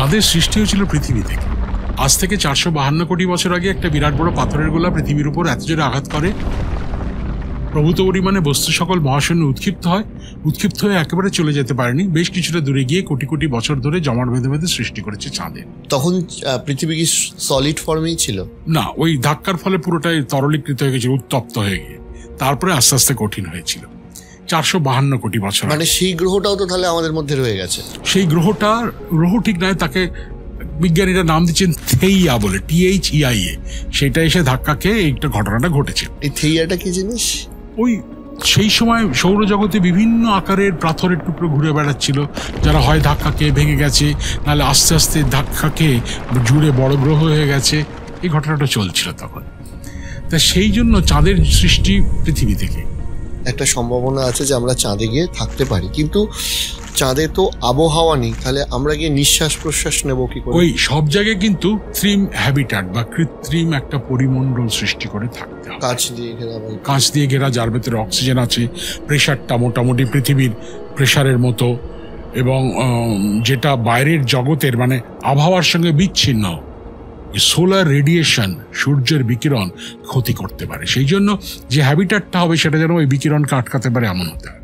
চাঁদের সৃষ্টি হয়েছিল পৃথিবী থেকে। আজ থেকে 452 কোটি বছর আগে একটা বিরাট বড় পাথরের গোলা পৃথিবীর উপর এত জোরে আঘাত করে, প্রভূত পরিমাণে বস্তু সকল মহাশূন্যে উৎক্ষিপ্ত হয়ে একেবারে চলে যেতে পারেনি, বেশ কিছুটা দূরে গিয়ে কোটি কোটি বছর ধরে জমাট বেঁধে বেঁধে সৃষ্টি করেছে চাঁদের। তখন পৃথিবী কি সলিড ফর্মেই ছিল? না, ওই ধাক্কার ফলে পুরোটাই তরলীকৃত হয়ে গেছিল, উত্তপ্ত হয়ে গিয়ে তারপরে আস্তে আস্তে কঠিন হয়েছিল 452 কোটি বছর। মানে সেই গ্রহটাও তো তাহলে আমাদের মধ্যে রয়ে গেছে। সেই গ্রহ ঠিক নয়, তাকে বিজ্ঞানীরা নাম দিচ্ছেন থেইয়া বলে, THEIA। সেটা এসে ধাক্কা খেয়ে এইটা ঘটনাটা ঘটেছে। এই থেইয়াটা কি জিনিস? ওই সেই সময় সৌরজগতে বিভিন্ন আকারের পাথরের টুকরো ঘুরে বেড়াচ্ছিল, যারা হয় ধাক্কা খেয়ে ভেঙে গেছে, নাহলে আস্তে আস্তে ধাক্কা খেয়ে জুড়ে বড় গ্রহ হয়ে গেছে। এই ঘটনাটা চলছিল তখন। তা সেই জন্য চাঁদের সৃষ্টি পৃথিবী থেকে। একটা সম্ভাবনা আছে যে আমরা চাঁদে গিয়ে থাকতে পারি, কিন্তু চাঁদে তো আবহাওয়া নেই, তাহলে আমরা গিয়ে নিঃশ্বাস প্রশ্বাস নেব কি করে? ওই সব জায়গায় কিন্তু কৃত্রিম হ্যাবিটাট বা কৃত্রিম একটা পরিমণ্ডল সৃষ্টি করে থাকতে হবে, কাঁচ দিয়ে ঘেরা, যার ভেতরে অক্সিজেন আছে, প্রেশারটা মোটামুটি পৃথিবীর প্রেশারের মতো, এবং যেটা বাইরের জগতের মানে আবহাওয়ার সঙ্গে বিচ্ছিন্ন। সোলার রেডিয়েশন, সূর্যের বিকিরণ ক্ষতি করতে পারে, সেই জন্য যে হ্যাবিটাটটা হবে সেটা যেন ওই বিকিরণকে আটকাতে পারে এমন হতে হবে।